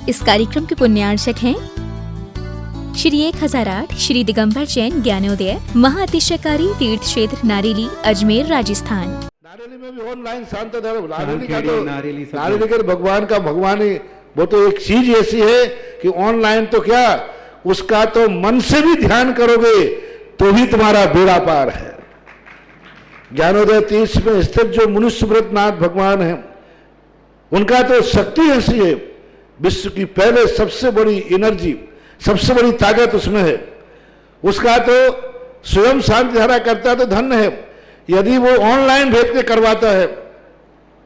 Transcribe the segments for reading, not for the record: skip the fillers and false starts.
इस कार्यक्रम के पुण्यार्चक हैं श्री 1008 श्री दिगंबर जैन ज्ञानोदय महाअतिशयकारी तीर्थ क्षेत्र नारेली अजमेर राजस्थान। नारेली में भी ऑनलाइन शांत धर्म नारेली का भगवान का भगवान ही वो तो एक चीज ऐसी है कि ऑनलाइन तो क्या उसका तो मन से भी ध्यान करोगे तो भी तुम्हारा बेड़ा पार है। ज्ञानोदय तीर्थ में स्थित जो मुनि सुब्रतनाथ भगवान है उनका तो शक्ति ऐसी है, विश्व की पहले सबसे बड़ी एनर्जी सबसे बड़ी ताकत उसमें है। उसका तो स्वयं शांति धारा करता तो धन्य है, यदि वो ऑनलाइन भेज के करवाता है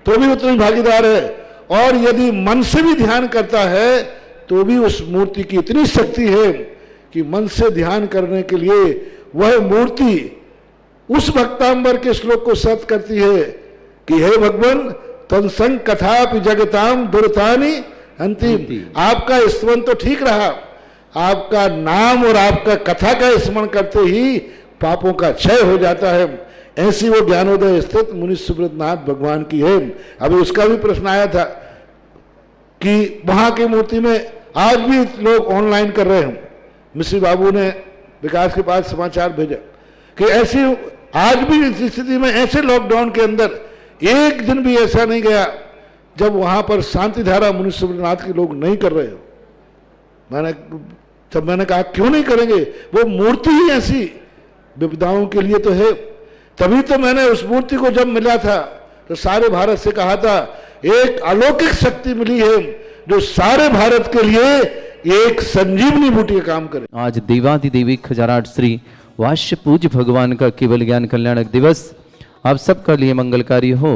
तो भी उतनी भागीदार है, और यदि मन से भी ध्यान करता है तो भी उस मूर्ति की इतनी शक्ति है कि मन से ध्यान करने के लिए वह मूर्ति उस भक्तांबर के श्लोक को सत्य करती है कि हे भगवान तत्संग कथापि जगताम दुर्तानि अंतिम। आपका स्मरण तो ठीक रहा, आपका नाम और आपका कथा का स्मरण करते ही पापों का क्षय हो जाता है। ऐसी वो ज्ञानोदय स्थित मुनि सुब्रतनाथ भगवान की है। अभी उसका भी प्रश्न आया था कि वहां की मूर्ति में आज भी लोग ऑनलाइन कर रहे हैं। मिश्री बाबू ने विकास के पास समाचार भेजा कि ऐसी आज भी इस स्थिति में ऐसे लॉकडाउन के अंदर एक दिन भी ऐसा नहीं गया जब वहां पर शांति धारा मुनि सुब्रतनाथ के लोग नहीं कर रहे हो। मैंने कहा क्यों नहीं करेंगे, वो मूर्ति ही ऐसी विपदाओं के लिए तो है। तभी तो मैंने उस मूर्ति को जब मिला था तो सारे भारत से कहा था एक अलौकिक शक्ति मिली है जो सारे भारत के लिए एक संजीवनी बूटी का काम करे। आज देवाधिदेवी 1008 श्री वाष्य पूज्य भगवान का केवल ज्ञान कल्याणक दिवस आप सबका लिए मंगलकारी हो।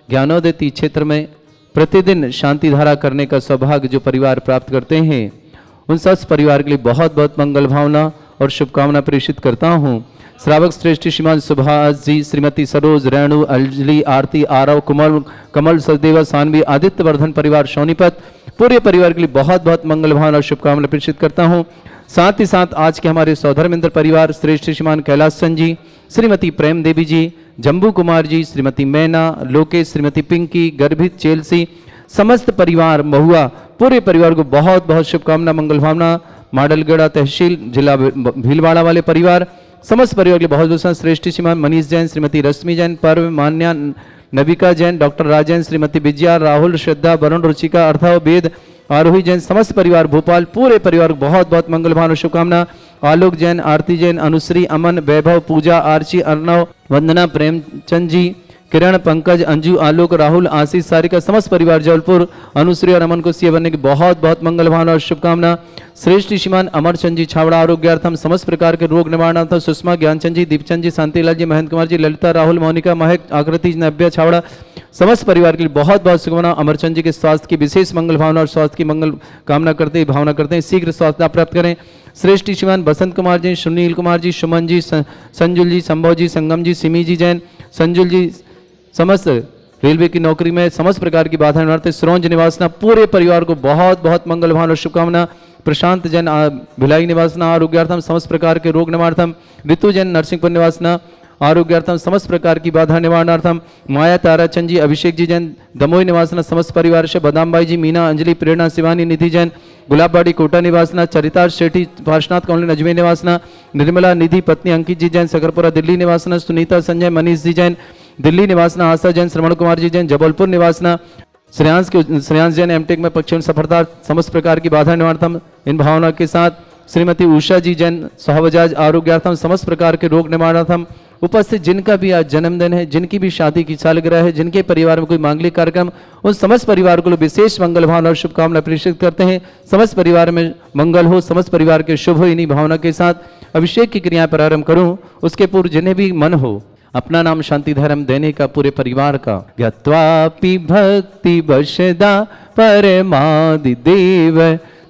ज्ञानोदय तीर्थ क्षेत्र में प्रतिदिन शांति धारा करने का सौभाग्य जो परिवार प्राप्त करते हैं उन सब परिवार के लिए बहुत बहुत मंगल भावना और शुभकामना प्रेषित करता हूँ। श्रावक श्रेष्ठ श्रीमान सुभाष जी, श्रीमती सरोज, रेणु, अंजलि, आरती, आरव, कमल सचदेवा, सानवी, आदित्य वर्धन परिवार सोनीपत पूरे परिवार के लिए बहुत बहुत मंगल भावना और शुभकामना प्रेषित करता हूँ। साथ ही साथ आज के हमारे सौधर्मेंद्र परिवार श्रेष्ठ श्रीमान कैलाश चंद जी, श्रीमती प्रेम देवी जी, जम्बू कुमार जी, श्रीमती मैना, लोकेश, श्रीमती पिंकी, गर्भित, चेल्सी, समस्त परिवार महुआ पूरे परिवार को बहुत बहुत शुभकामना मंगल भावना। माडलगढ़ तहसील जिला भीलवाड़ा वाले परिवार समस्त परिवार के लिए बहुत बहुत श्रेष्ठ श्रीमान मनीष जैन, श्रीमती रश्मि जैन, पर्व, मान्या, नविका जैन, डॉक्टर राजन, श्रीमती विजया, राहुल, श्रद्धा, वरुण, रुचिका, अर्थव, वेद, आरोही जैन, समस्त परिवार भोपाल पूरे परिवार को बहुत बहुत मंगल भावना शुभकामना। आलोक जैन, आरती जैन, अनुश्री, अमन, वैभव, पूजा, आरची, अर्णव, वंदना, प्रेमचंद जी, किरण, पंकज, अंजू, आलोक, राहुल, आशीष, सारिका समस्त परिवार जबलपुर अनुश्री और अमन को सीए बनने की बहुत बहुत मंगल भावना और शुभकामना। श्रेष्ठ श्रीमान अमरचंद जी छावड़ा आरोग्यार्थम समस्त प्रकार के रोग निवारणार्थम, सुषमा, ज्ञानचंद जी, दीपचंद जी, शांतिलाल जी, महेंद्र कुमार जी, ललिता, राहुल, मोनिका, महक, आकृति, नव्या छावड़ा समस्त परिवार के लिए बहुत बहुत शुभकामना। अमरचंद जी के स्वास्थ्य की विशेष मंगल भावना और स्वास्थ्य की मंगल कामना करते भावना करते हैं शीघ्र स्वास्थ्य प्राप्त करें। श्रेष्ठ श्रीमान बसंत कुमार जी, सुनील कुमार जी, सुमन जी, संजुल जी, संभव जी, संगम जी, सिमी जी जैन, संजुल जी समस्त रेलवे की नौकरी में समस्त प्रकार की बाधा निवारते श्रोंज निवासना पूरे परिवार को बहुत बहुत मंगल भावना और शुभकामना। प्रशांत जैन भिलाई निवासना आरोग्यार्थम समस्त प्रकार के रोग निवारणार्थम, ऋतु जैन नरसिंहपुर निवासना आरोग्यार्थम समस्त प्रकार की बाधा निवारणार्थम, माया ताराचंद जी, अभिषेक जी जैन दमोई निवासना समस्त परिवार से, बदामबाई जी, मीना, अंजलि, प्रेरणा, शिवानी, निधि जैन गुलाबबाड़ी कोटा निवासना, चरितार शेठी पार्शनाथ कॉलोनी अजमेर निवासना, निर्मला, निधि पत्नी अंकित जी जैन सकरपुरा दिल्ली निवासना, सुनीता, संजय, मनीष जी जैन दिल्ली निवासना, आशा जैन, श्रवण कुमार जी जैन जबलपुर निवासना, श्रेयांश जैन एमटेक में पक्षी सफलता समस्त प्रकार की बाधा निवारणार्थम इन भावना के साथ, श्रीमती उषा जी जैन सोहबजाज आरोग्यार्थम समस्त प्रकार के रोग निवारणार्थम। उपस्थित जिनका भी आज जन्मदिन है, जिनकी भी शादी की सालगिरह है, जिनके परिवार में कोई मांगलिक कार्यक्रम, उन समस्त परिवार को विशेष मंगल भावना और शुभकामना प्रेषित करते हैं। समस्त परिवार में मंगल हो, समस्त परिवार के शुभ हो, इन्हीं भावना के साथ अभिषेक की क्रियाएं प्रारंभ करूं। उसके पूर्व जिन्हें भी मन हो अपना नाम शांति धर्म देने का पूरे परिवार का। ज्ञात्वापि भक्ति वशदा परमादिदेव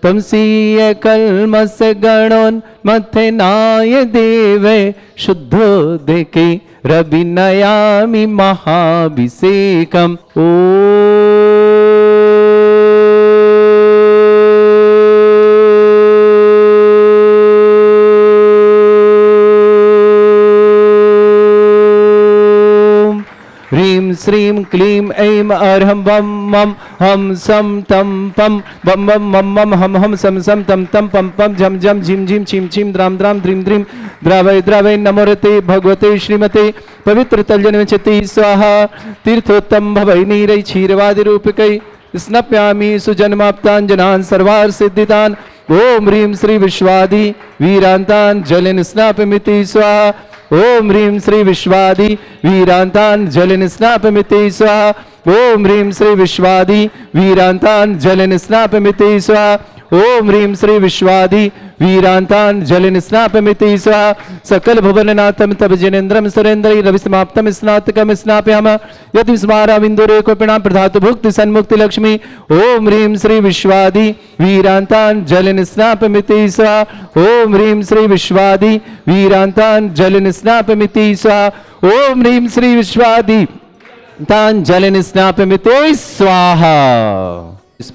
तमसीय कल्मस गणोन मथनाय देव शुद्धो देके रविनयामि महाभिषेकम। ओ ह्रीं श्रीं क्लीं ऐं अर्हं वं मं हम सम तम पम बम बम मम मम हम हम सम तम तम पम पम झम झम झिम झिम छिम छिम द्राम द्राम द्रीम द्रीम द्रावय द्रावय नमोरते भगवते श्रीमते पवित्र तल्जनवचति स्वाहा तीर्थोत्तम भवै नीरै क्षीरवादि रूपकै स्नप्यामि सुजन्माप्ताञ्जनान् सर्वार्थ सिद्धितान् ओम ह्रीं श्री विश्वादि वीरान्तान् जलेन स्नापमिति स्वाहा ओम ह्रीं श्री विश्वादि वीरान्तान् जलेन स्नापमिति स्वाहा ओम ह्रीं श्री विश्वादि वीरान्तान् जलेन स्नापमिति स्वाहा ओम ह्रीं श्री विश्वादि वीरान्तान् जलेन स्नापमिति स्वाहा सकल भुवननाथं तव जनेन्द्रं सुरेन्द्रै रविसमाप्तं स्नातकं स्नापयामः यदि स्माराविन्दुरेकोपिणां प्रधातु भुक्ति सन्मुक्ति लक्ष्मी ओम ह्रीं श्री विश्वादि वीरान्तान् जलेन स्नापमिति स्वाहा ओम ह्रीं श्री विश्वादि वीरान्तान् जलेन स्नापमिति स्वाहा ओम ह्रीं श्री विश्वादि तान् जलेन स्नापमिति स्वाहा।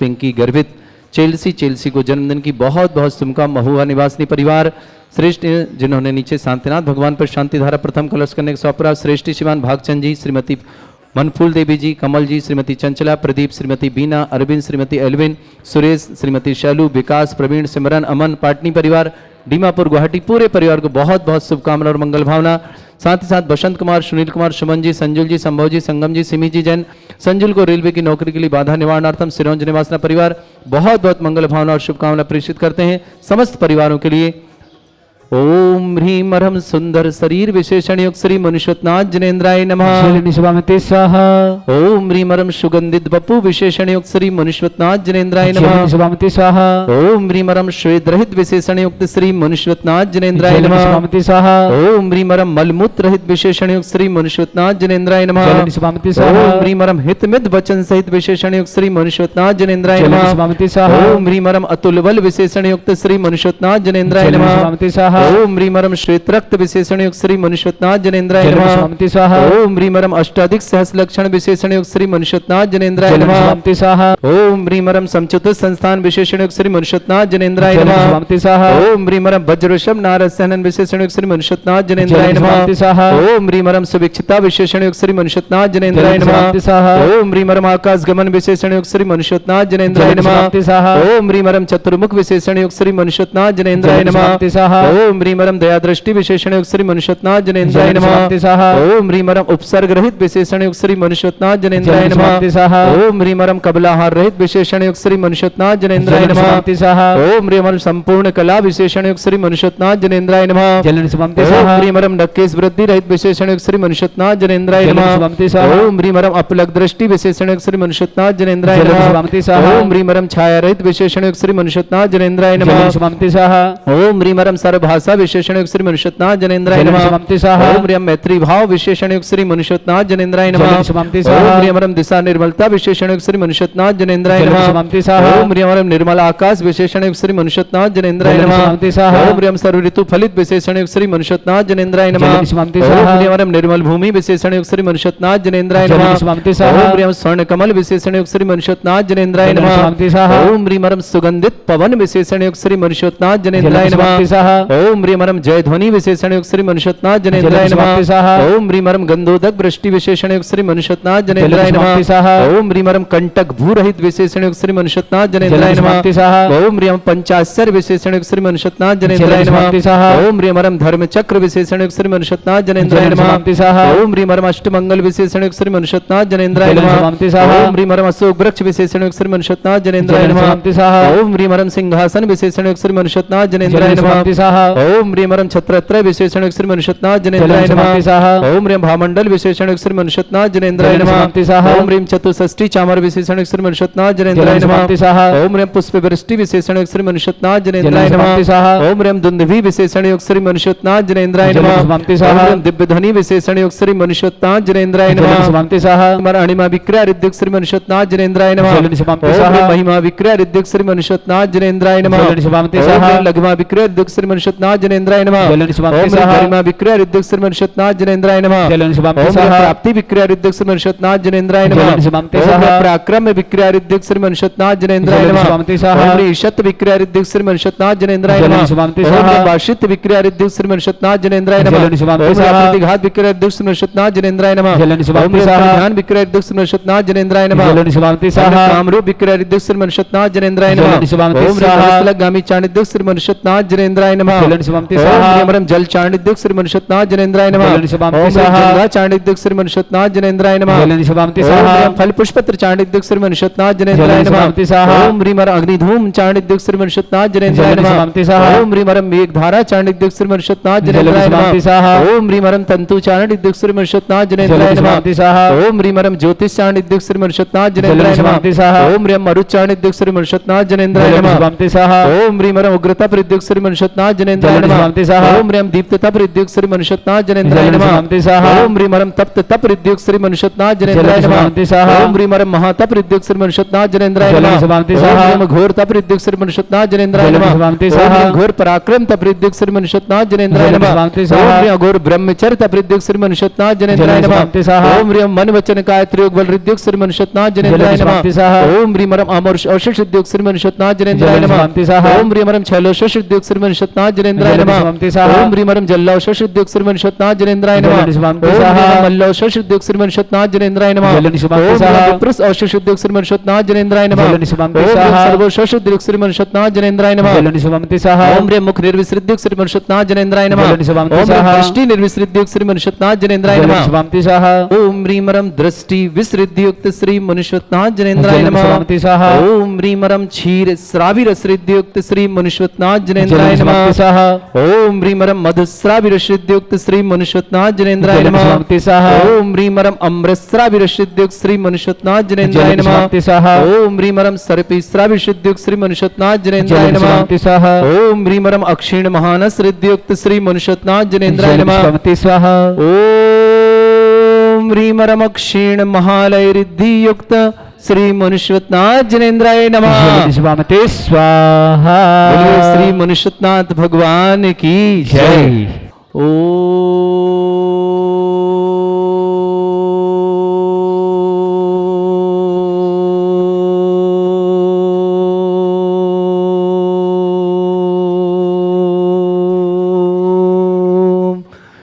पिंकी गर्भित चेल्सी को जन्मदिन की बहुत बहुत शुभकामनाएं। महुआ निवासी परिवार श्रेष्ठ जिन्होंने नीचे शांतिनाथ भगवान पर शांति धारा प्रथम कलश करने के सौंपरा श्रेष्ठ शिवान भागचंद जी, श्रीमती मनफूल देवी जी, कमल जी, श्रीमती चंचला, प्रदीप, श्रीमती बीना, अरविंद, श्रीमती एल्विन, सुरेश, श्रीमती शैलू, विकास, प्रवीण, सिमरन, अमन, पाटनी परिवार डीमापुर गुवाहाटी पूरे परिवार को बहुत बहुत शुभकामना और मंगल भावना। साथ ही साथ बसंत कुमार, सुनील कुमार, सुमन जी, संजुल जी, संभव जी, संगम जी, सिमी जी जैन, संजुल को रेलवे की नौकरी के लिए बाधा निवारणार्थम सिरोंज निवासना परिवार बहुत बहुत मंगल भावना और शुभकामना प्रेषित करते हैं समस्त परिवारों के लिए। ओम ह्रीं अरहं सुंदर शरीर विशेषण युक्त श्री मनुष्यनाथ जनेन्द्राय नमः। स्वाहा। ओम ह्रीं अरहं सुगंधित बपु विशेषण युक्त श्री मनुष्यनाथ जनेन्द्राय नमः। स्वाहा। ओम ह्रीं अरहं श्वेत रहित विशेषण युक्त श्री मनुष्यनाथ जनेन्द्राय नमः। स्वाहा। ओम ह्रीं अरहं मलमूत्र रहित विशेषण युक्त श्री मनुष्यनाथ जनेन्द्राय नमः। ओम ह्रीं अरहं हितमित वचन सहित विशेषण युक्त श्री मनुष्यनाथ जनेन्द्राय नमः। ओम ह्रीं अरहं अतुल बल विशेषण युक्त श्री मनुष्यनाथ जनेन्द्राय नमः। ओम ह्रीं अरहं श्वेत रक्त विशेषण युक्त श्री मनुष्यनाथ जनेन्द्राय नमः। ओम ह्रीं अरहं अष्टाधिक सहस लक्षण विशेषण युक्त श्री मनुष्यनाथ जनेन्द्राय नमः। ओम ह्रीं अरहं समचतुर संस्थान विशेषण युक्त श्री मनुष्यनाथ जनेन्द्राय नमः। ओम ह्रीं अरहं वज्रऋषभ नारद सहनन विशेषण युक्त श्री मनुष्यनाथ जनेन्द्राय नमः। ओम ह्रीं अरहं सुविक्षिता विशेषण युक्त श्री मनुष्यनाथ जनेन्द्राय नमः। ओम ह्रीं अरहं आकाश गमन विशेषण युक्त श्री मनुष्यनाथ जनेन्द्राय नमः। ओम ह्रीं अरहं चतुर्मुख विशेषण युक्त श्री मनुष्यनाथ जनेन्द्राय नमः। ओम ह्रीं अरहं दया दृष्टि विशेषण युक्त श्री मनुष्यनाथ जनेन्द्राय नमः। ओम ह्रीं अरहं उपसर्ग रहित विशेषण युक्त श्री मनुष्यनाथ जनेन्द्राय नमः। ओम ह्रीं अरहं कबलाहार रहित विशेषण युक्त श्री मनुष्यनाथ जनेन्द्राय नमः। ओम ह्रीं अरहं संपूर्ण कला विशेषण युक्त श्री मनुष्यनाथ जनेन्द्राय नमः। ओम ह्रीं अरहं नक्केश वृद्धि रहित विशेषण युक्त श्री मनुष्यनाथ जनेन्द्राय नमः। ओम ह्रीं अरहं अपलक दृष्टि विशेषण युक्त श्री मनुष्यनाथ जनेन्द्राय नमः। ओम ह्रीं अरहं छाया रहित विशेषण युक्त श्री मनुष्यनाथ जनेन्द्राय नमः। ओम ह्रीं अरहं सर्वभाषा विशेषण युक्त श्री मनुष्यनाथ जनेन्द्राय नमः। ओम ह्रीं मैत्री भाव विशेषण युक्त श्री मनुष्यनाथ जनेन्द्राय नमः। ओम ह्रीं अरहं दिशा निर्मलता विशेषण युक्त श्री मनुष्यनाथ जनेन्द्राय नमः। ओम ह्रीं अरहं निर्मल आकाश विशेषण युक्त श्री मनुष्यनाथ जनेन्द्राय नमः। ओम ह्रीं सर्व ऋतु फलित विशेषण युक्त श्री मनुष्यनाथ जनेन्द्राय नमः। ओम ह्रीं अरहं निर्मल भूमि विशेषण युक्त श्री मनुष्यनाथ जनेन्द्राय नमः। ओम ह्रीं स्वर्ण कमल विशेषण युक्त श्री मनुष्यनाथ जनेन्द्राय नमः। ओम ह्रीं अरहं सुगंधित पवन विशेषण युक्त श्री मनुष्यनाथ जनेन्द्राय नमः। ओम ह्रीं अरहं जय ध्वनि विशेषण युक्त श्री मनुष्यनाथ जनेन्द्राय नमः। ओम ह्रीं अरहं गंधोदक वृष्टि विशेषण युक्त श्री मनुष्यनाथ जनेन्द्राय नमः। ओम ह्रीं अरहं कंटक भू रहित विशेषण युक्त श्री मनुष्यनाथ जनेन्द्राय नमः। ओम ह्रीं अरहं पंचाश्चर्य विशेषण युक्त श्री मनुष्यनाथ जनेन्द्राय नमः। ओम ह्रीं अरहं धर्म चक्र विशेषण युक्त श्री मनुष्यनाथ जनेन्द्राय नमः। ओम ह्रीं अरहं अष्टमंगल विशेषण युक्त श्री मनुष्यनाथ जनेन्द्राय नमः। ओम ह्रीं अरहं अशोक वृक्ष विशेषण युक्त श्री मनुष्यनाथ जनेन्द्राय नमः। ओम ह्रीं अरहं सिंहासन विशेषण युक्त श्री मनुष्यनाथ जनेन्द्राय नमः। ओम ह्रीं अरहं छत्रत्रय विशेषण युक्त श्री मनुष्यनाथ जनेन्द्राय नमः। ओम ह्रीं भामंडल विशेषण युक्त श्री मनुष्यनाथ जनेन्द्राय नमः। ओम ह्रीं चतुष्षष्टि चामर विशेषण युक्त श्री मनुष्यनाथ जनेन्द्राय नमः। ओम ह्रीं पुष्प वृष्टि विशेषण युक्त श्री मनुष्यनाथ जनेन्द्राय नमः। ओम ह्रीं दुंदुभि विशेषण युक्त श्री मनुष्यनाथ जनेन्द्राय नमः। ओम ह्रीं दिव्य ध्वनि विशेषण युक्त श्री मनुष्यनाथ जनेन्द्राय नमः। अणिमा विक्रय ऋद्युक्त श्री मनुष्यनाथ जनेन्द्राय नमः। ओम ह्रीं महिमा विक्रय ऋद्युक्त श्री मनुष्यनाथ जनेन्द्राय नमः। ओम ह्रीं लघुमा विक्रय ऋद्युक्त श्री मनुष्यनाथ मनुष्यनाथ जनेन्द्राय नमः। जलन शुभम ओम स्वाहा। गरिमा विक्रय रिद्धि श्री मनुष्यनाथ जनेन्द्राय नमः। जलन शुभम ओम स्वाहा। प्राप्ति विक्रय रिद्धि श्री मनुष्यनाथ जनेन्द्राय नमः। जलन शुभम ओम स्वाहा। पराक्रम विक्रय रिद्धि श्री मनुष्यनाथ जनेन्द्राय जलन नमः। शुभम स्वाहा। ओम ईशत विक्रय रिद्धि श्री मनुष्यनाथ जनेन्द्राय जलन नमः। शुभम ओम स्वाहा। भाषित विक्रय रिद्धि श्री मनुष्यनाथ जनेन्द्राय नमः। जलन शुभम ओम स्वाहा। प्रतिघात विक्रय रिद्धि श्री मनुष्यनाथ जनेन्द्राय नमः। जलन शुभम ओम स्वाहा। ध्यान विक्रय रिद्धि श्री मनुष्यनाथ जनेन्द्राय नमः। जलन शुभम स्वाहा। कामरूप विक्रय रिद्धि श्री मनुष्यनाथ जनेन्द्राय जलन नमः। शुभम ओम स्वाहा। गामी चाणिद्य श्री मनुष्यनाथ जनेन्द्राय नमः। जलन शुभम स्वाहा। ओम जल चाणिद्य श्री मनुष्यनाथ जनेन्द्राय नमः। जलन शुभम ओम स्वाहा। गंगा चाणिद्य श्री मनुष्यनाथ जनेन्द्राय नमः। जलन शुभम स्वाहा। ओम फल पुष्पत्र चाणिद्य श्री मनुष्यनाथ जनेन्द्राय जलन नमः। शुभम स्वाहा। ओम ह्रीमर अग्निधूम चाणिद्य श्री मनुष्यनाथ जनेन्द्राय जलन नमः। शुभम स्वाहा। ओम ह्रीमर मेघधारा चाणिद्य श्री मनुष्यनाथ जनेन्द्राय जलन शुभम नमः। स्वाहा। ओम ह्रीमरम तंतु चाणिद्य श्री मनुष्यनाथ जनेन्द्राय जलन नमः। शुभम स्वाहा। ओम ह्रीमरम ज्योतिष चाणिद्य श्री मनुष्यनाथ जनेन्द्राय जलन नमः। शुभम स्वाहा। ओम ह्रीम मरुत चाणिद्य श्री मनुष्यनाथ जनेन्द्राय जलन नमः। शुभम स्वाहा। ओम ह्रीमरम उग्रता प्रद्युक्त श्री मनुष्यनाथ जनेन्द्राय जलन नमः। शुभम स्वाहा। ओम ह्रीम दीप्तता प्रद्युक्त श्री मनुष्यनाथ जनेन्द्राय जलन नमः। शुभम स्वाहा। ओम ह्रीमरम तप्त तप प्रद्युक्त श्री मनुष्यनाथ जनेन्द्राय जलन नमः। शुभम स्वाहा। ओम ह्रीमरम महातप प्रद्युक्त श्री मनुष्यनाथ जनेन्द्राय जलन नमः। शुभम ओम स्वाहा। ह्रीम घोर तप प्रद्युक्त श्री मनुष्यनाथ जनेन्द्राय जलन नमः। शुभम ओम स्वाहा। ह्रीम घोर पराक्रम तप प्रद्युक्त श्री मनुष्यनाथ जनेन्द्राय जलन नमः। शुभम स्वाहा। ओम ह्रीम घोर ब्रह्मचर्य तप प्रद्युक्त श्री मनुष्यनाथ जनेन्द्राय जलन नमः। शुभम स्वाहा। ओम ह्रीम मन वचन काय त्रियोग बल रिद्युक्त श्री मनुष्यनाथ जनेन्द्राय जलन नमः। शुभम स्वाहा। ओम ह्रीमरम अमर अवशिष्ट उद्योग श्री मनुष्यनाथ जनेन्द्राय जलन नमः। शुभम स्वाहा। ओम ह्रीमरम छैलोशेष उद्योग श्री मनुष्यनाथ जनेन्द्राय जलन नमः। शुभम स्वाहा। ओम ह्रीमरम जल्लावशेष उद्योग श्री मनुष्यनाथ जनेन्द्राय नमः। जलन शुभम ओम स्वाहा। ह्रीमरम मल्लावशेष उद्योग श्री मनुष्यनाथ जनेन्द्राय नमः। जलन शुभम ओम स्वाहा। ह्रीमरम विप्रस अवशेष उद्योग श्री मनुष्यनाथ जनेन्द्राय नमः। जलन शुभम ओम ह्रीम स्वाहा। सर्वशेष उद्योग श्री मनुष्यनाथ जनेन्द्राय नमः। जलन शुभम स्वाहा। ओम ह्रीम मुख निर्विसृत उद्योग श्री मनुष्यनाथ जनेन्द्राय नमः। जलन शुभम ओम ह्रीम स्वाहा। दृष्टि निर्विसृत उद्योग श्री मनुष्यनाथ जनेन्द्राय जलन नमः। शुभम स्वाहा। ओम ह्रीमरम दृष्टि विसृद्युक्त श्री मनुष्यनाथ जनेन्द्राय जलन नमः। शुभम स्वाहा। ओम ह्रीमरम क्षीर श्रावि रसृद्युक्त श्री मनुष्यनाथ जनेन्द्राय जलन नमः। शुभम स्वाहा। ओम ह्रीमरम मधुश्रावि रसृद्युक्त श्री मनुष्यनाथ जनेन्द्राय जलन नमः। शुभम स्वाहा। ओम ह्रीमरम अमृतश्रावि रसृद्युक्त श्री मनुष्यनाथ जनेन्द्राय जलन नमः। शुभम स्वाहा। ओम ह्रीमरम सर्पिश्रावि रसृद्युक्त श्री मनुष्यनाथ जनेन्द्राय जलन नमः। शुभम स्वाहा। ओम ह्रीमरम अक्षीण महानस हृद्युक्त श्री मनुष्यनाथ जनेन्द्राय जलन नमः। शुभम स्वाहा। ओम ह्रीमरम क्षीण महालय रिद्धि युक्त श्री मनुष्यनाथ जनेन्द्राय नमः। जलन शुभम स्वाहा। बोलिए श्री मनुष्यनाथ भगवान की जय। जय।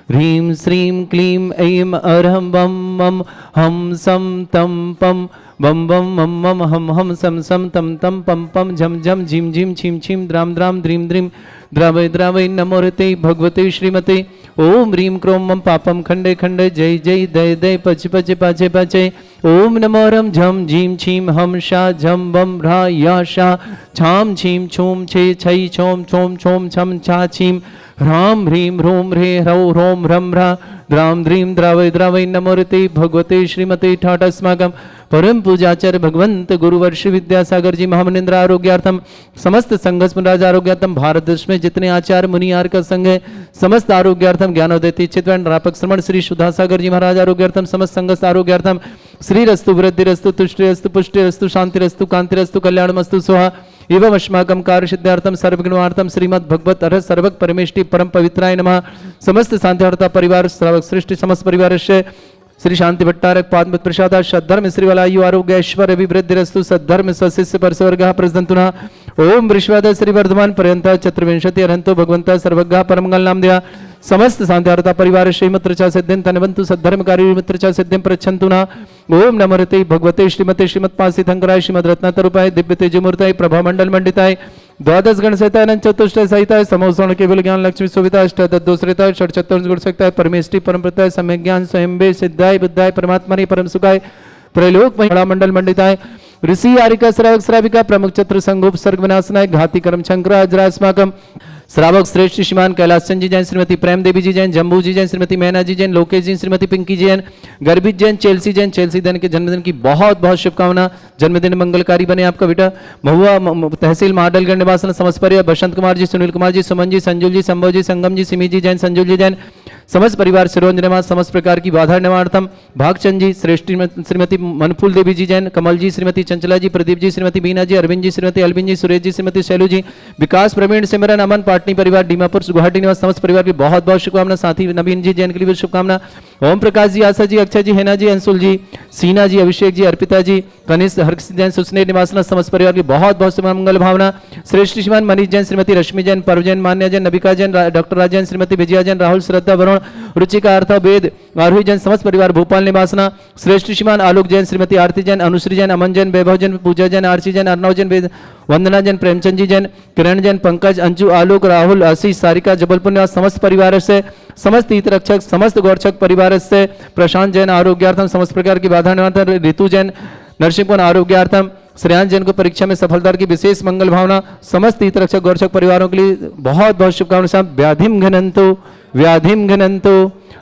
ह्रीं श्रीं क्लीं ऐं अरहं बम मम हम सम तम पम बम बम मम मम हम सम सम तम तम पम पम झम झम झिम झिम छिम छिम द्राम द्राम द्रीम द्रीम द्रावय द्रावय नमोरते भगवते श्रीमते ओम ह्रीं क्रोम मम पापम खंडे खंडे जय जय दय दय पच पच पाचे पाचे ओम नमो रम झम झीम छीम हम शा झम बम भ्रा या शा छाम छीम छूम छे छै छोम छोम छोम छम छा छीम ह्राम ह्रीं ह्रूम ह्रे ह्रौ ह्रोम ह्रम ह्रा द्राम द्रीं द्रावय द्रावय नमोरते भगवते श्रीमते ठाटस्माकं परम पूजाचार्य भगवंत गुरुवर्ष विद्यासागर जी महामनिंद्र आरोग्यार्थम समस्त संघ राज आरोग्यार्थम भारत देश में जितने आचार्य मुनियार का संघ है समस्त आरोग्यार्थम ज्ञानोदय चित्तवैन रापक श्रमण श्री सुधासागर जी महाराज आरोग्यार्थम समस्त संघ आरोग्यार्थम श्री रस्तु वृद्धि रस्तु तुष्टि रस्तु पुष्टि रस्तु शांति रस्तु कांति रस्तु कल्याणमस्तु स्वाहा एवं अस्माकं कार्य सिद्धार्थम सर्वगुणार्थम श्रीमद् भगवत अर्ह सर्वक परमेष्टि परम पवित्राय नमः समस्त शांतिवार्ता परिवार श्रावक सृष्टि समस्त परिवारस्य श्री शांति भट्टारक पाद्म प्रसाद सद्धर्म श्रीवलायु आरोग्य ऐश्वर्य अभिवृद्धि रस्तु सद्धर्म स्वशिष्य परस्वर्गः प्रसदन्तुना ओम वृषवाद श्री वर्धमान पर्यंत चतुर्विंशति अरहंतो भगवंत सर्वज्ञ परमंगल नाम दिया समस्त शांतिवार्ता परिवार श्रीमत्र च सिद्धिं तनवन्तु सद्धर्मकारी मित्र च सिद्धिं प्रच्छन्तु न ओम नमोरते भगवते श्रीमते श्रीमत्पासितंकराय श्रीमद् रत्नातरूपाय दिव्य तेजमूर्ताय प्रभा मंडल मंडिताय द्वादश गण सहिताय चतुष्टय सहिताय समोसण केवल ज्ञान लक्ष्मी सुविधा अष्टादशोश्रिताय षट्चत्वारिंश गुण सहिताय परमेष्टि परमप्रताय सम्यक ज्ञान स्वयं सिद्धाय बुद्धाय परमात्मने परम सुखाय त्रैलोक महिला मंडल मंडिताय ऋषि आरिका श्रावक श्राविका प्रमुख चतुर संगोप सर्ग विनाशनाय घाति कर्म शंकर अजरास्माकम श्रावक श्रेष्ठ श्रीमान कैलाश चंद जी जैन श्रीमती प्रेम देवी जी जैन जम्बू जी जैन श्रीमती मैना जी जैन लोकेश जी श्रीमती पिंकी जी जैन गर्भित जैन चेल्सी जैन के जन्मदिन की बहुत बहुत शुभकामना जन्मदिन मंगलकारी बने आपका बेटा महुआ तहसील महाडलगढ़ निवासन समस्त परिवार बसंत कुमार जी सुनील कुमार जी सुमन जी संजुल जी संभव जी संगम जी सिमी जी जैन संजुल जी जैन समस्त परिवार सिरोंजनमा समस्त प्रकार की बाधा निवारतम भागचंद जी, श्रीमती मनफूल देवी जी जैन, कमल जी, श्रीमती चंचला जी, प्रदीप जी, श्रीमती बीना जी, अरविंद जी, श्रीमती अलबिन जी, सुरेश जी, श्रीमती शैलू जी, विकास, प्रवीण, सिमरन, अमन, पाटनी परिवार, डीमापुर, गुवाहाटी निवास समस्त परिवार की बहुत बहुत शुभकामना। साथी नवीन जी जैन के लिए भी शुभकामना। ओम प्रकाश जी, आशा जी, अक्षय जी, हेना जी, अंशुल जी, सीना जी, अभिषेक जी, अर्पिता जी, कनिष्ठ, हर्ष जैन, सुस्नेह निवासना समस्त परिवार की बहुत बहुत मंगल भावना। श्रेष्ठ श्रीमान मनीष जैन, श्रीमती रश्मि जैन, पर्व जैन, मान्या जैन, नबिका जैन, डॉक्टर राजन, श्रीमती विजया जैन, राहुल, श्रद्धा, वरुण, रुचिका, अर्थ, वेद, आरोही जैन समस्त परिवार भोपाल निवासना। श्रेष्ठ श्रीमान आलोक जैन, श्रीमती आरती जैन, अनुश्री जैन, अमन जैन, वैभव जैन, पूजा जैन, आरसी जैन, अर्णव जैन, वंदना जैन, प्रेमचंद जी जैन, किरण जैन, पंकज, अंजू, आलोक, राहुल, आशीष, सारिका, जबलपुर निवास समस्त परिवार से, समस्त हितरक्षक समस्त गौरक्षक परिवार से, प्रशांत जैन आरोग्यार्थम समस्त प्रकार की बाधा निवारण, ऋतु जैन नरसिंहपुर आरोग्यार्थम, श्रेयांश जैन को परीक्षा में सफलता की विशेष मंगल भावना। समस्त हितरक्षक गौरक्षक परिवारों के लिए बहुत बहुत शुभकामनाएं। व्याधिम घनंतो व्याधिम घनंतो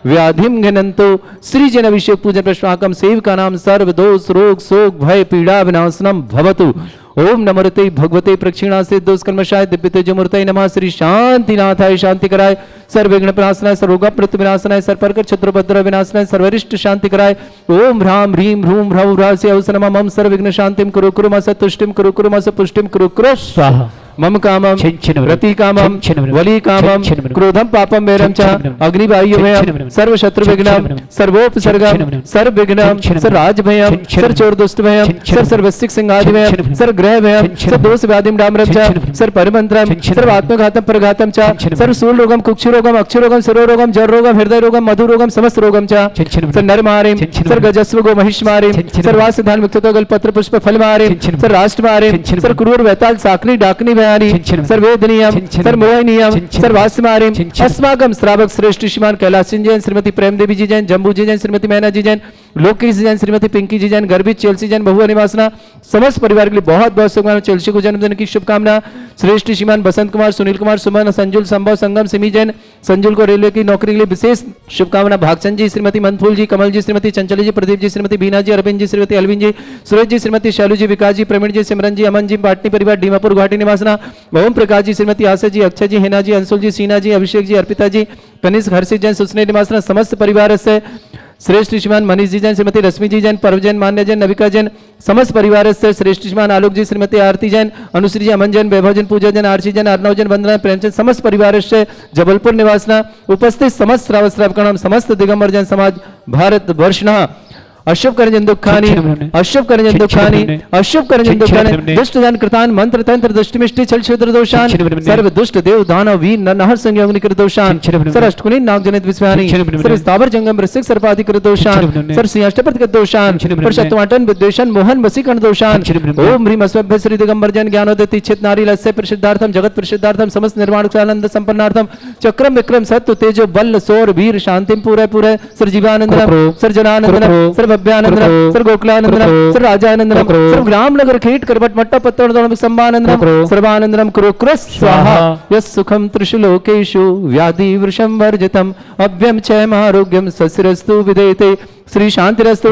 व्याधिम घनंतो श्री जन अभिषेक पूजन प्रश्वाकम सेवका नाम सर्व दोष रोग शोक भय पीड़ा विनाशनम भवतु। ओम नमोते भगवते प्रक्षिणा से दोष कर्मशाय दिव्य तेजोमूर्तये नमः। श्री शांतिनाथाय शांति कराय, सर्वविघ्न प्रणाशनाय, सर्वरोग विनाशनाय, सर्वप्रकट शत्रुभद्र विनाशनाय, सर्वरिष्ट शांति कराय। ओम ह्राम ह्रीम ह्रूम ह्रौ ह्रास्य अवसनम मम सर्वविघ्न शांतिम कुरु कुरु मस तुष्टिम कुरु कुरु मस पुष्टिम कुरु कुरु स्वाहा। मम कामम रति कामम वली कामम क्रोधम पापम वैरम च अग्निवायु भयम सर्व शत्रु विघ्नम सर्वोपसर्गम सर्व विघ्नम सर्व राज भयम सर्व चोर दुष्ट भयम सर्व सर्वस्तिक सिंहादि भयम सर्व ग्रह भयम सर्व दोष व्याधिम डामरम च सर्व परिमंत्रम सर्व आत्मघातम परघातम च सर्व सूल रोगम कुक्षु रोगम अक्षु रोगम सरो रोगम जर रोगम हृदय रोगम मधु रोगम समस्त रोगम च सर्व नर मारिम सर्व गजस्व गो महिष मारिम सर्व वासधान मुक्तो गल पत्र पुष्प फल मारिम सर्व राष्ट्र मारिम सर्व क्रूर वैताल साकनी डाकनी सर्वेदनीयम सर्वमोहनीयम सर्वास्मारिम अस्माकम श्रावक श्रेष्ठ श्रीमान कैलाश सिंह जैन, श्रीमती प्रेम देवी जी जैन, जम्बू जी जैन, श्रीमती मैना जी जैन, लोकेश जी जैन, श्रीमती पिंकी जी जैन, गर्भित चेल्सी जैन, बहुआ निवासना समस्त परिवार के लिए बहुत बहुत शुभकामना। चेल्सी को जन्मदिन की शुभकामना। श्रेष्ठ श्रीमान बसंत कुमार, सुनील कुमार, सुमन, संजुल, संभव, संगम, सिमी जैन, संजुल को रेलवे की नौकरी के लिए विशेष शुभकामना। भागचंद जी, श्रीमती मनफूल जी, कमल जी, श्रीमती चंचली जी, प्रदीप जी, श्रीमती बीना जी, अरविंद जी, श्रीमती अलविन जी, सुरेश जी, श्रीमती शैलू जी, विकास जी, प्रवीण जी, सिमरन जी, अमन जी, पाटनी परिवार, डीमापुर, गुवाहाटी निवासना। ओम प्रकाश जी, श्रीमती आशा जी, अक्षय जी, हेना जी, अंशुल जी, सीना जी, अभिषेक जी, अर्पिता जी, कनिष्ठ, हर्षित जैन, सुस्नेह निवासना समस्त परिवार से। श्रेष्ठ श्रीमान मनीष जी जैन, श्रीमती रश्मि जी जैन, पर्व जैन, मान्य जैन, नविका जैन समस्त परिवार से। श्रेष्ठ श्रीमान आलोक जी, श्रीमती आरती जैन, अनुश्री जी, अमन जैन, वैभव जैन, पूजा जैन, आरसी जैन, अर्णव जैन, वंदना, प्रेमचंद समस्त परिवार से। जबलपुर निवासना उपस्थित समस्त श्रावक श्रावकाणाम समस्त दिगंबर जैन समाज भारत वर्षना अशुभ करजन दुखानी अशुभ करजन दुखानी अशुभ करजन दुखानी दुष्ट जन कृतान मंत्र तंत्र दुष्टमिष्टि छल क्षेत्र दोषान सर्व दुष्ट देव दानव वीर नरहर संयोग निकृत दोषान सर अष्टकुनी नाग जनित विस्वानी सर स्थावर जंगम रसिक सर्पादि कृत दोषान सर सिंहाष्टपद कृत दोषान परशतवाटन विद्वेषण मोहन वसीकरण दोषान ओम ह्रीम अस्वभ्य श्री दिगंबर जन ज्ञानोदय चित नारी लस्य प्रसिद्धार्थम जगत प्रसिद्धार्थम समस्त निर्माण आनंद संपन्नार्थम चक्रम विक्रम सत्व तेजो बल सौर वीर शांतिम पूरे पूरे सर जीवानंदनम सर जनानंदनम सर भव्यानंदनम सर गोकुलानंदनम सर राजानंदनम सर ग्राम नगर खेट करवट मट्टा पत्तन संबानंदनम सर्वानंदनम कुरु कुरु स्वाहा यस् सुखम त्रिषु लोकेषु व्याधि वृषम वर्जितम अभ्यम क्षयम आरोग्यम सस्रस्तु विदेते श्री शांतिरस्तु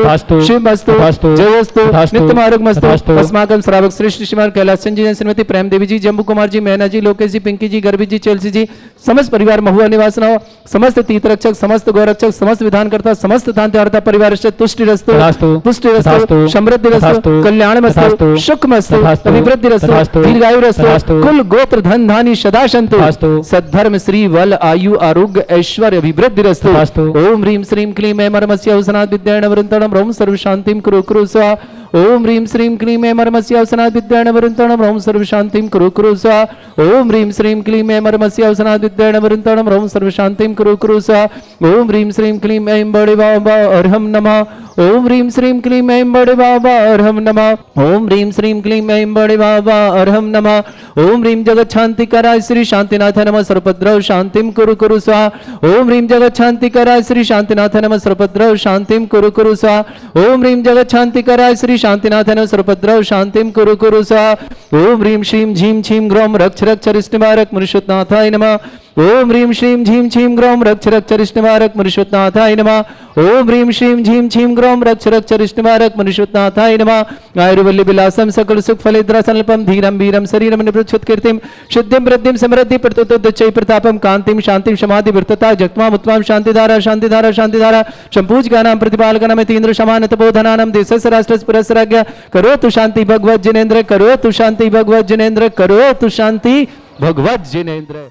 शिवमस्तु जयस्तु नित्यमारोग्यमस्तु। अस्माकं श्रावक श्रेष्ठ श्रीमान कैलाश सिंह जी, श्रीमती प्रेम देवी जी, जम्बू कुमार जी, मैना जी, लोकेश जी, पिंकी जी, गर्भित जी, चेल्सी जी समस्त परिवार महुआ निवासना समस्त तीर्थरक्षक समस्त गौरक्षक समस्त विधानकर्ता समस्त तांत्यार्ता परिवार से तुष्टिरस्तु पुष्टिरस्तु समृद्धिरस्तु कल्याणमस्तु सुखमस्तु अभिवृद्धिरस्तु दीर्घायुरस्तु कुल गोत्र धन धानी सदा सन्तु सद्धर्म श्री बल आयु आरोग्य ऐश्वर्य अभिवृद्धिरस्तु। ओम ह्रीम श्रीम क्लीम ऐं मर्मस्य अवसनात् विद्याण वरुणतणं रोम सर्व शांतिम कुरु कुरु स्वाहा। ओम ह्रीम श्रीम क्लीम ऐं मर्मस्य अवसनात् विद्याण वरुणतणं रोम सर्व शांतिम कुरु कुरु स्वाहा। ओम ह्रीम श्रीम क्लीम ऐं मर्मस्य अवसनात् विद्याण वरुणतणं रोम सर्व शांतिम कुरु कुरु स्वाहा। ओम ह्रीम श्रीम क्लीम ऐं बड़े बाबा अर्हम नमः। ओम ह्रीम श्रीम क्लीम ऐं बड़े बाबा अर्हम नमः। ओम ह्रीम श्रीम क्लीम ऐं बड़े बाबा अर्हम नमः। ओम ह्रीम जगत शांति कराय श्री शांतिनाथ नमः सर्वभद्रौ शांतिम कुरु कुरु स्वाहा। ओम ह्रीम जगत शांति कराय श्री शांतिनाथ नमः सर्वभद्रौ शांतिम कुरु कुरु स्वाहा। ओम ह्रीम जगत शांति कराय श्री शांतिनाथ नमः सर्वभद्रौ शांतिम कुरु कुरु स्वाहा। ओम ह्रीम श्रीम झीम छीम ग्रोम रक्ष रक्ष रिष्ट निवारक मुनिषुतनाथाय नमः। ओम ह्रीं श्रीं झीं छीं ग्रौं रक्ष रक्ष रिष्टवारक मनुष्योत्नाथाय नमः। ओम ह्रीं श्रीं झीं छीं ग्रौं रक्ष रक्ष रिष्टवारक मनुष्योत्नाथाय नमः। आयुर्वल्ली विलासम सकल सुख फलेद्रासल्पम धीरम वीरम शरीरम निपृच्छुत कीर्तिम सिद्धिम वृद्धिम समृद्धि प्रतुतोदच्चै प्रतापम कांतिम शांतिम समाधि वृत्तता जगत्माम उत्तमाम शांतिधारा शांतिधारा शांतिधारा संपूज ज्ञानाम प्रतिपालकनाम तीन्द्र समान तपोधनानाम देशस्य राष्ट्रस्य पुरस्य राज्ञ करोतु शांति भगवत जिनेन्द्र करोतु शांति भगवत जिनेन्द्र करोतु शांति भगवत जिनेन्द्र।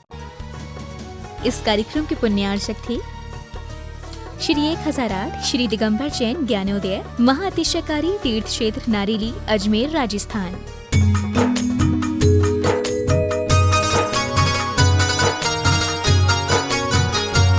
इस कार्यक्रम के पुण्यार्चक थे श्री 1008 श्री दिगंबर जैन ज्ञानोदय महाअतिशयकारी तीर्थ क्षेत्र नारेली अजमेर राजस्थान।